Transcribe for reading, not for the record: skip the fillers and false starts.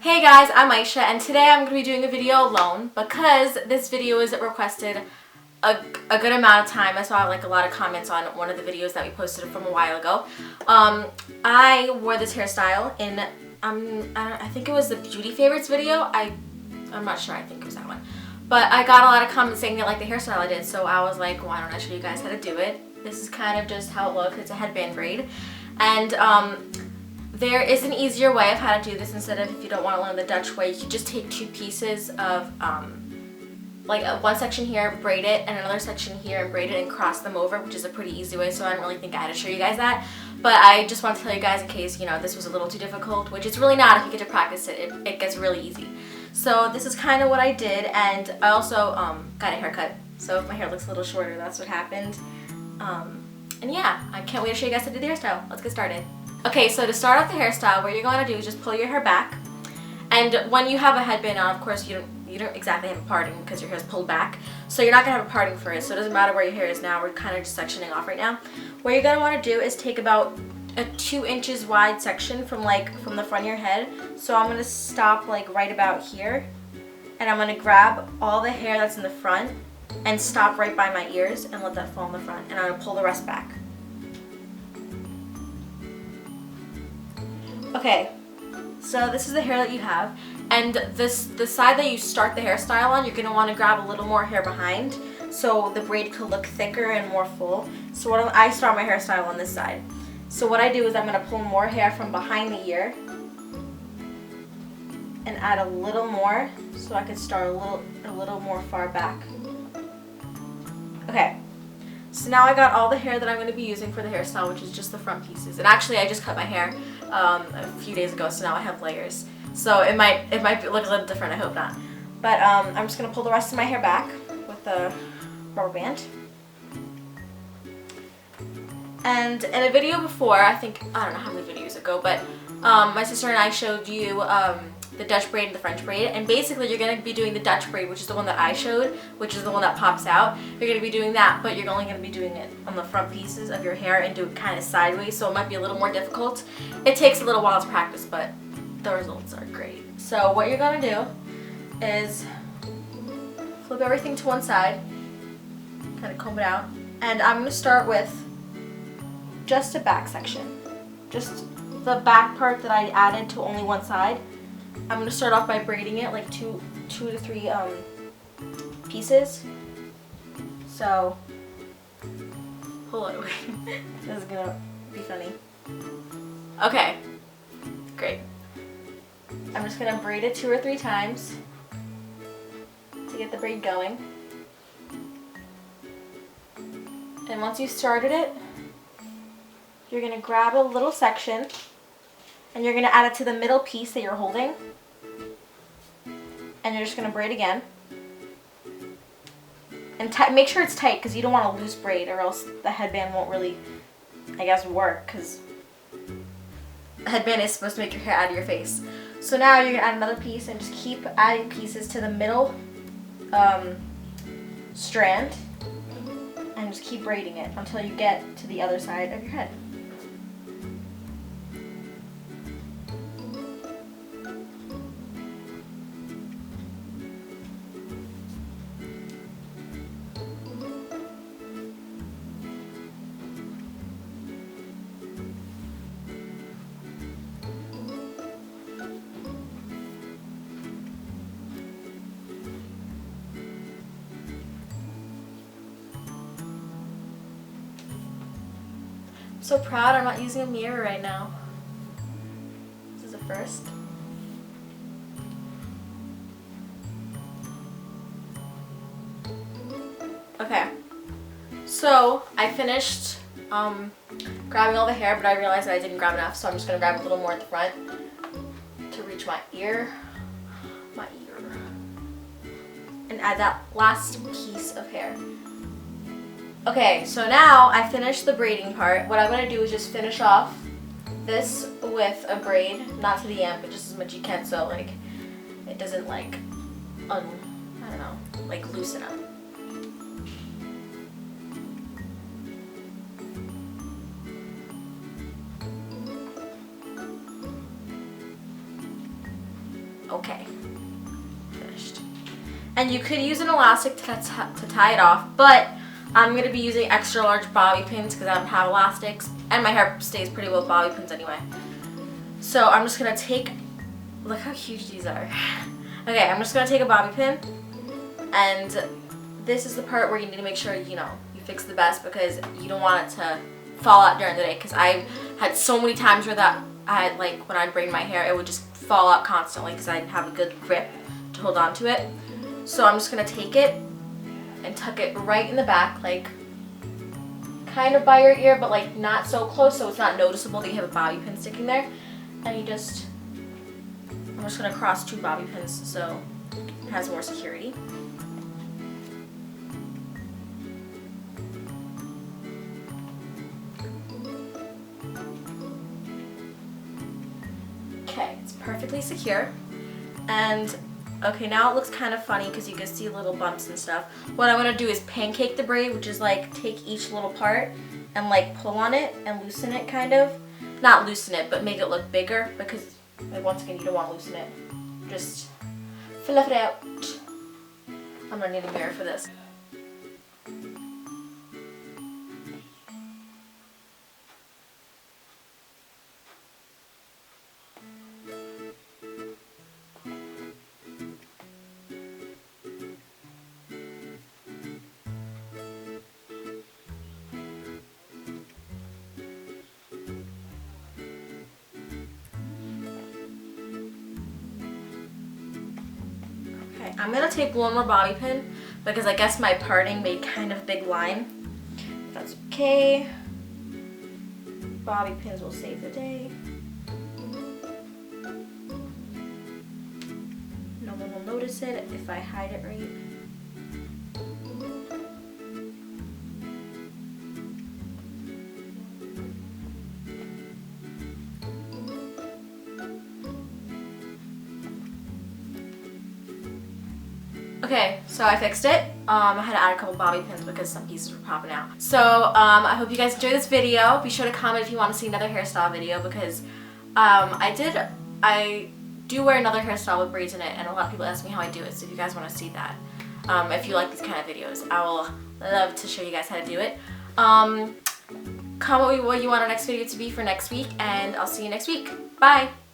Hey guys, I'm Aisha and today I'm going to be doing a video alone because this video is requested a good amount of time. I saw like a lot of comments on one of the videos that we posted from a while ago. I wore this hairstyle in, I think it was the Beauty Favorites video. I'm not sure, I think it was that one. But I got a lot of comments saying they like the hairstyle I did, so I was like, why don't I show you guys how to do it? This is kind of just how it looks. It's a headband braid. And there is an easier way of how to do this. Instead of, if you don't want to learn the Dutch way, you could just take two pieces of like one section here, braid it, and another section here and braid it and cross them over, which is a pretty easy way, so I don't really think I had to show you guys that. But I just want to tell you guys in case, you know, this was a little too difficult, which it's really not if you get to practice it. It gets really easy. So this is kind of what I did, and I also got a haircut. So if my hair looks a little shorter, that's what happened. And yeah, I can't wait to show you guys how to do the hairstyle. Let's get started. Okay, so to start off the hairstyle, what you're going to do is just pull your hair back. And when you have a headband on, of course, you don't exactly have a parting because your hair is pulled back. So you're not going to have a parting for it, so it doesn't matter where your hair is now. We're kind of just sectioning off right now. What you're going to want to do is take about a 2 inches wide section from the front of your head. So I'm going to stop like right about here. And I'm going to grab all the hair that's in the front and stop right by my ears and let that fall in the front. And I'm going to pull the rest back. Okay, so this is the hair that you have, and the side that you start the hairstyle on, you're going to want to grab a little more hair behind so the braid could look thicker and more full. So I start my hairstyle on this side. So what I do is I'm going to pull more hair from behind the ear and add a little more so I could start a little more far back. Okay. So now I got all the hair that I'm going to be using for the hairstyle, which is just the front pieces. And actually, I just cut my hair a few days ago, so now I have layers. So it might look a little different. I hope not. But I'm just going to pull the rest of my hair back with the rubber band. And in a video before, I don't know how many videos ago, but my sister and I showed you the Dutch braid and the French braid, and basically you're going to be doing the Dutch braid, which is the one that I showed, which is the one that pops out. You're going to be doing that, but you're only going to be doing it on the front pieces of your hair and do it kind of sideways, so it might be a little more difficult. It takes a little while to practice, but the results are great. So what you're going to do is flip everything to one side, kind of comb it out, and I'm going to start with just a back section, just the back part that I added to only one side. I'm going to start off by braiding it like two to three pieces. So, hold on, wait. This is going to be funny. Okay, great. I'm just going to braid it 2 or 3 times to get the braid going. And once you started it, you're going to grab a little section and you're going to add it to the middle piece that you're holding. And you're just going to braid again. And make sure it's tight because you don't want a loose braid or else the headband won't really, I guess, work, because the headband is supposed to make your hair out of your face. So now you're going to add another piece and just keep adding pieces to the middle strand and just keep braiding it until you get to the other side of your head. So proud I'm not using a mirror right now. This is a first. Okay, so I finished grabbing all the hair, but I realized that I didn't grab enough, so I'm just going to grab a little more at the front to reach my ear, and add that last piece of hair. Okay, so now I finished the braiding part. What I'm going to do is just finish off this with a braid, not to the end, but just as much as you can, so like it doesn't like, I don't know, like loosen up. Okay, finished. And you could use an elastic to tie it off, but I'm going to be using extra large bobby pins because I don't have elastics, and my hair stays pretty well with bobby pins anyway. So I'm just going to take, look how huge these are. Okay, I'm just going to take a bobby pin, and this is the part where you need to make sure, you know, you fix the best because you don't want it to fall out during the day, because I've had so many times where that I had, like, when I'd braid my hair, it would just fall out constantly because I didn't have a good grip to hold on to it. So I'm just going to take it and tuck it right in the back, like kind of by your ear, but like not so close so it's not noticeable that you have a bobby pin sticking there. And you just, I'm just going to cross 2 bobby pins so it has more security. Okay, it's perfectly secure. And okay, now it looks kind of funny because you can see little bumps and stuff. What I'm going to do is pancake the braid, which is like take each little part and like pull on it and loosen it, kind of. Not loosen it, but make it look bigger because, like, once again, you don't want to loosen it. Just fluff it out. I'm going to need a mirror for this. I'm going to take one more bobby pin because I guess my parting made kind of a big line. If that's okay. Bobby pins will save the day. No one will notice it if I hide it right. Okay, so I fixed it. I had to add a couple bobby pins because some pieces were popping out. So I hope you guys enjoyed this video. Be sure to comment if you want to see another hairstyle video because I do wear another hairstyle with braids in it, and a lot of people ask me how I do it. So if you guys want to see that, if you like these kind of videos, I will love to show you guys how to do it. Comment what you want our next video to be for next week, and I'll see you next week. Bye!